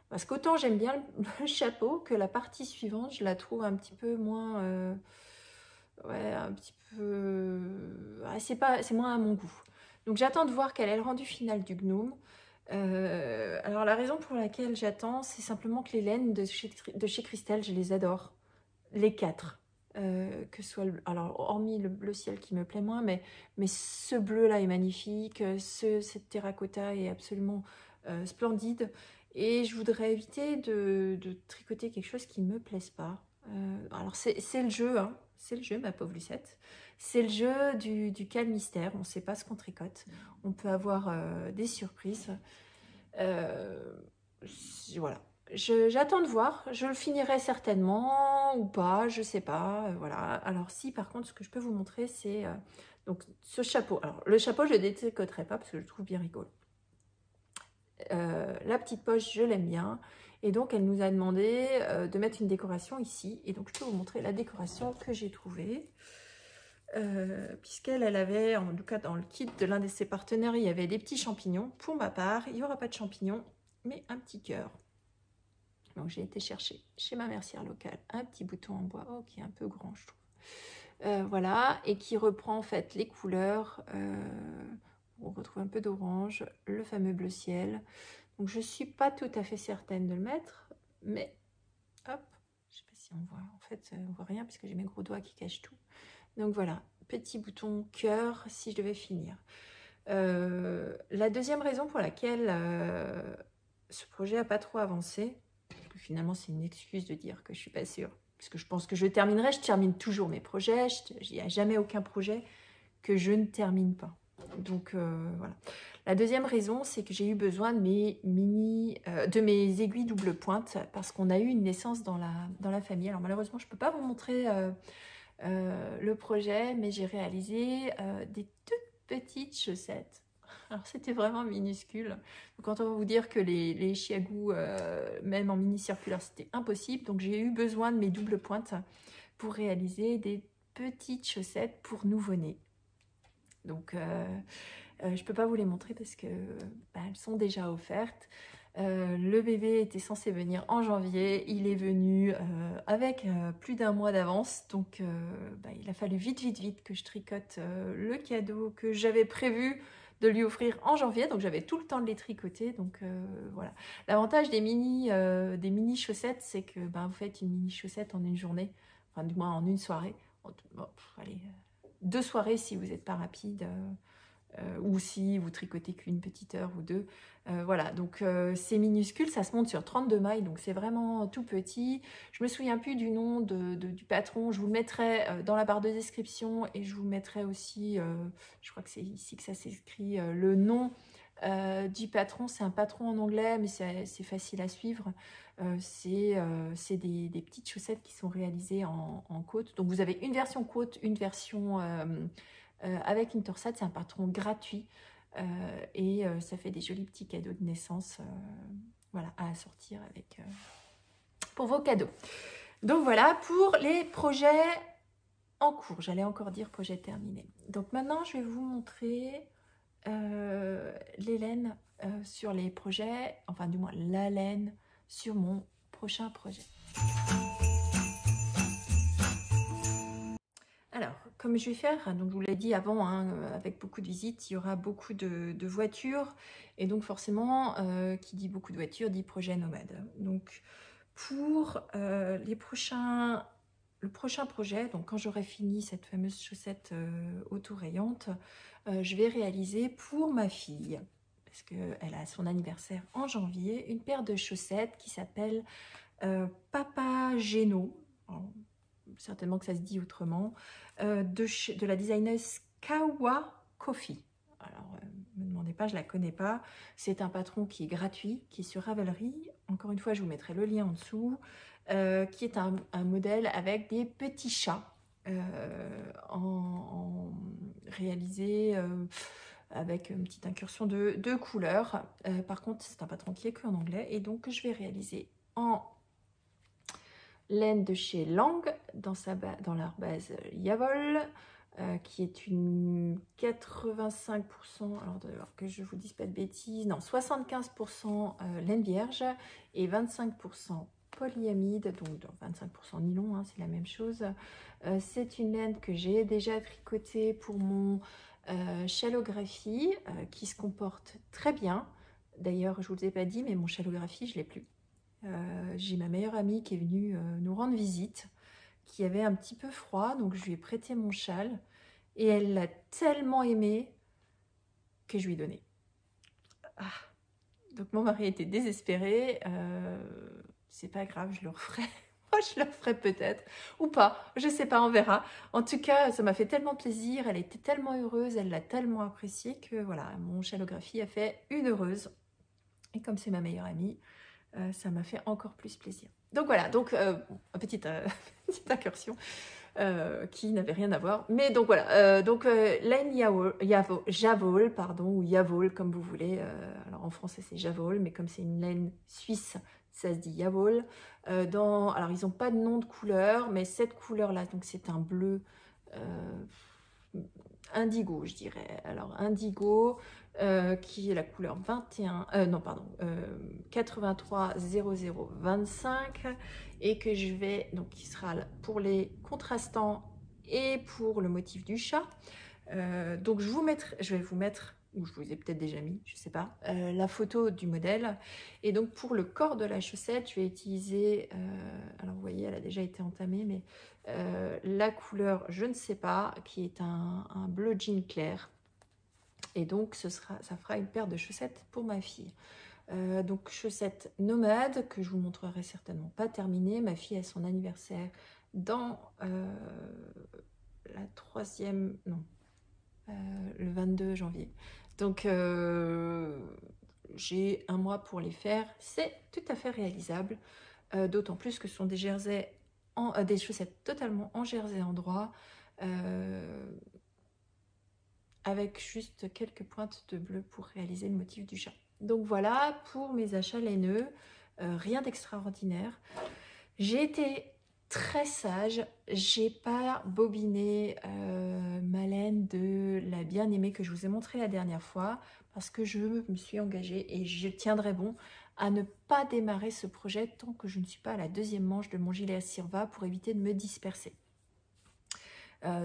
Parce qu'autant j'aime bien le chapeau, que la partie suivante, je la trouve un petit peu moins... ouais, un petit peu... c'est moins à mon goût. Donc j'attends de voir quel est le rendu final du gnome. Alors la raison pour laquelle j'attends, c'est simplement que les laines de chez Christelle, je les adore. Les 4. Que soit alors hormis le bleu ciel qui me plaît moins, mais ce bleu là est magnifique, cette terracotta est absolument splendide, et je voudrais éviter de tricoter quelque chose qui ne me plaise pas. Alors c'est le jeu, hein, c'est le jeu, ma pauvre Lucette, c'est le jeu du calme mystère. On ne sait pas ce qu'on tricote, on peut avoir des surprises. Voilà. J'attends de voir, je le finirai certainement ou pas, je sais pas, voilà. Alors si par contre ce que je peux vous montrer c'est donc ce chapeau. Alors le chapeau je ne le détricoterai pas parce que je le trouve bien rigolo. La petite poche je l'aime bien, et donc elle nous a demandé de mettre une décoration ici, et donc je peux vous montrer la décoration que j'ai trouvée. Puisqu'elle avait, en tout cas dans le kit de l'un de ses partenaires, il y avait des petits champignons. Pour ma part, il n'y aura pas de champignons, mais un petit cœur. Donc j'ai été chercher chez ma mercière locale un petit bouton en bois, qui est un peu grand je trouve. Voilà, et qui reprend en fait les couleurs. On retrouve un peu d'orange, le fameux bleu ciel. Donc je suis pas tout à fait certaine de le mettre, mais hop, je sais pas si on voit. En fait, on voit rien puisque j'ai mes gros doigts qui cachent tout. Donc voilà, petit bouton cœur si je devais finir. La deuxième raison pour laquelle ce projet n'a pas trop avancé, parce que finalement c'est une excuse de dire que je suis pas sûre, parce que je pense que je terminerai, je termine toujours mes projets, il n'y a jamais aucun projet que je ne termine pas. Donc voilà. La deuxième raison, c'est que j'ai eu besoin de mes aiguilles double pointe, parce qu'on a eu une naissance dans la famille. Alors malheureusement, je ne peux pas vous montrer le projet, mais j'ai réalisé des toutes petites chaussettes. Alors c'était vraiment minuscule. Donc, quand on va vous dire que les chiagous, même en mini circulaire, c'était impossible. Donc j'ai eu besoin de mes doubles pointes pour réaliser des petites chaussettes pour nouveau-nés. Donc je peux pas vous les montrer parce que elles sont déjà offertes. Le bébé était censé venir en janvier, il est venu avec plus d'1 mois d'avance, donc il a fallu vite que je tricote le cadeau que j'avais prévu de lui offrir en janvier, donc j'avais tout le temps de les tricoter. Donc voilà. L'avantage des mini chaussettes, c'est que vous faites une mini chaussette en une journée, enfin du moins en une soirée. Allez, 2 soirées si vous n'êtes pas rapide. ou si vous tricotez qu'une petite heure ou deux. Voilà, donc c'est minuscule, ça se monte sur 32 mailles, donc c'est vraiment tout petit. Je me souviens plus du nom du patron, je vous le mettrai dans la barre de description et je vous mettrai aussi, je crois que c'est ici que ça s'écrit, le nom du patron. C'est un patron en anglais, mais c'est facile à suivre. C'est des petites chaussettes qui sont réalisées en côte. Donc vous avez une version côte, une version avec une torsade. C'est un patron gratuit et ça fait des jolis petits cadeaux de naissance voilà, à assortir avec, pour vos cadeaux. Donc voilà pour les projets en cours. J'allais encore dire projet terminé. Donc maintenant je vais vous montrer les laines sur les projets, enfin du moins la laine sur mon prochain projet. Alors, comme je vais faire, donc je vous l'ai dit avant, hein, avec beaucoup de visites, il y aura beaucoup de voitures, et donc forcément, qui dit beaucoup de voitures, dit projet nomade. Donc, pour le prochain projet, donc quand j'aurai fini cette fameuse chaussette auto-rayante, je vais réaliser pour ma fille, parce qu'elle a son anniversaire en janvier, une paire de chaussettes qui s'appelle Papageno. Certainement que ça se dit autrement, de la designeuse Kawa Coffee. Alors, ne me demandez pas, je ne la connais pas. C'est un patron qui est gratuit, qui est sur Ravelry. Encore une fois, je vous mettrai le lien en dessous, qui est un modèle avec des petits chats réalisé avec une petite incursion de couleurs. Par contre, c'est un patron qui est que en anglais, et donc je vais réaliser en laine de chez Lang dans leur base Yavol, qui est une 85%, alors que je vous dise pas de bêtises, non, 75% laine vierge et 25% polyamide, donc 25% nylon, hein, c'est la même chose. C'est une laine que j'ai déjà tricotée pour mon challographie, qui se comporte très bien. D'ailleurs, je vous ai pas dit, mais mon challographie, je l'ai plus. J'ai ma meilleure amie qui est venue nous rendre visite, qui avait un petit peu froid, donc je lui ai prêté mon châle et elle l'a tellement aimé que je lui ai donné. Ah. Donc mon mari était désespéré, c'est pas grave, je le referai. Moi, je le referai peut-être, ou pas, je sais pas, on verra. En tout cas, ça m'a fait tellement plaisir, elle était tellement heureuse, elle l'a tellement apprécié que voilà, mon challographie a fait une heureuse. Et comme c'est ma meilleure amie, ça m'a fait encore plus plaisir. Donc voilà, donc petite incursion qui n'avait rien à voir. Mais donc voilà, laine Javol, pardon, ou Yavol comme vous voulez. Alors en français c'est Javol, mais comme c'est une laine suisse, ça se dit Yavol. Alors ils n'ont pas de nom de couleur, mais cette couleur-là, donc c'est un bleu indigo, je dirais. Alors indigo, qui est la couleur 83 00 25, et que je vais, donc qui sera pour les contrastants et pour le motif du chat. Donc je vais vous mettre, ou je vous ai peut-être déjà mis, je sais pas, la photo du modèle. Et donc pour le corps de la chaussette, je vais utiliser, alors vous voyez, elle a déjà été entamée, mais la couleur, je ne sais pas, qui est un bleu jean clair. Et donc ça fera une paire de chaussettes pour ma fille. Donc chaussettes nomades que je vous montrerai certainement pas terminées. Ma fille a son anniversaire dans la troisième, non, le 22 janvier. Donc j'ai un mois pour les faire. C'est tout à fait réalisable, d'autant plus que ce sont des jerseys, des chaussettes totalement en jersey en droit, avec juste quelques pointes de bleu pour réaliser le motif du chat. Donc voilà pour mes achats laineux, rien d'extraordinaire. J'ai été très sage, j'ai pas bobiné ma laine de la bien-aimée que je vous ai montré la dernière fois, parce que je me suis engagée et je tiendrai bon à ne pas démarrer ce projet tant que je ne suis pas à la deuxième manche de mon gilet à Sirva pour éviter de me disperser.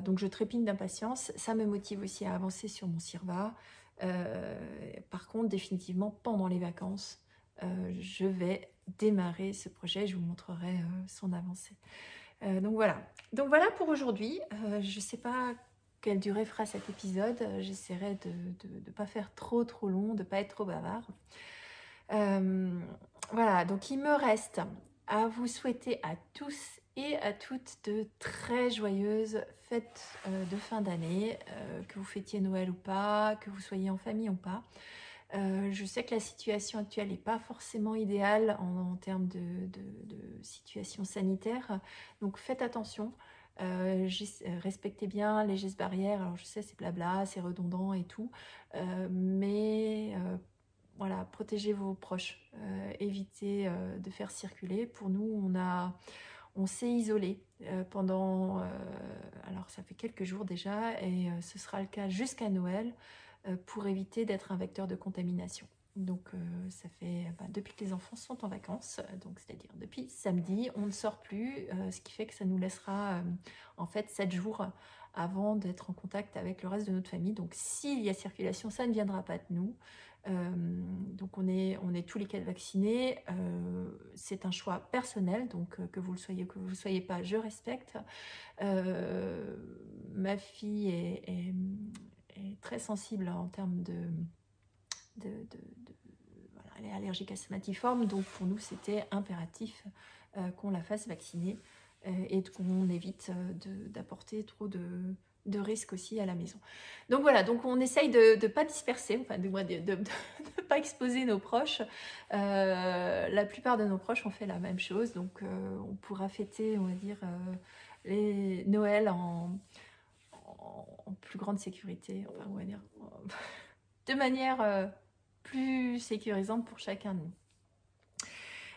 Donc je trépigne d'impatience, ça me motive aussi à avancer sur mon Sirva. Par contre, définitivement, pendant les vacances, je vais démarrer ce projet, je vous montrerai son avancée. Donc voilà pour aujourd'hui. Je ne sais pas quelle durée fera cet épisode. J'essaierai de ne pas faire trop long, de ne pas être trop bavard. Voilà, donc il me reste à vous souhaiter à tous et à toutes de très joyeuses fêtes de fin d'année, que vous fêtiez Noël ou pas, que vous soyez en famille ou pas. Je sais que la situation actuelle n'est pas forcément idéale en termes de situation sanitaire, donc faites attention. Respectez bien les gestes barrières. Alors je sais, c'est blabla, c'est redondant et tout, mais voilà, protégez vos proches, évitez de faire circuler. Pour nous, on s'est isolé pendant, alors ça fait quelques jours déjà, et ce sera le cas jusqu'à Noël, pour éviter d'être un vecteur de contamination. Donc ça fait depuis que les enfants sont en vacances, donc c'est-à-dire depuis samedi, on ne sort plus, ce qui fait que ça nous laissera en fait 7 jours avant d'être en contact avec le reste de notre famille. Donc s'il y a circulation, ça ne viendra pas de nous. Donc on est tous les 4 vaccinés. C'est un choix personnel, donc que vous le soyez ou que vous ne le soyez pas, je respecte. Ma fille est très sensible en termes voilà, elle est allergique asthmatiforme, donc pour nous c'était impératif qu'on la fasse vacciner et qu'on évite d'apporter trop de risques aussi à la maison. Donc voilà, donc on essaye de ne pas disperser, enfin de ne pas exposer nos proches. La plupart de nos proches ont fait la même chose, donc on pourra fêter, on va dire, les Noël en plus grande sécurité, enfin on va dire, de manière plus sécurisante pour chacun de nous.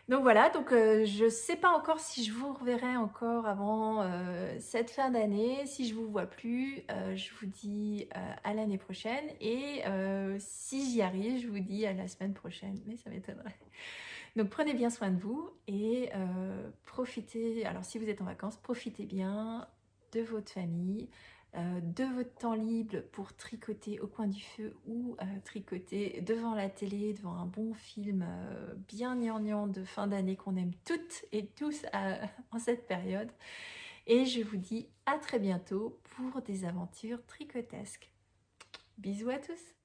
Donc voilà, donc je ne sais pas encore si je vous reverrai encore avant cette fin d'année. Si je ne vous vois plus, je vous dis à l'année prochaine. Et si j'y arrive, je vous dis à la semaine prochaine. Mais ça m'étonnerait. Donc prenez bien soin de vous et profitez. Alors si vous êtes en vacances, profitez bien de votre famille, de votre temps libre pour tricoter au coin du feu ou tricoter devant la télé, devant un bon film bien gnangnan de fin d'année qu'on aime toutes et tous en cette période. Et je vous dis à très bientôt pour des aventures tricotesques. Bisous à tous!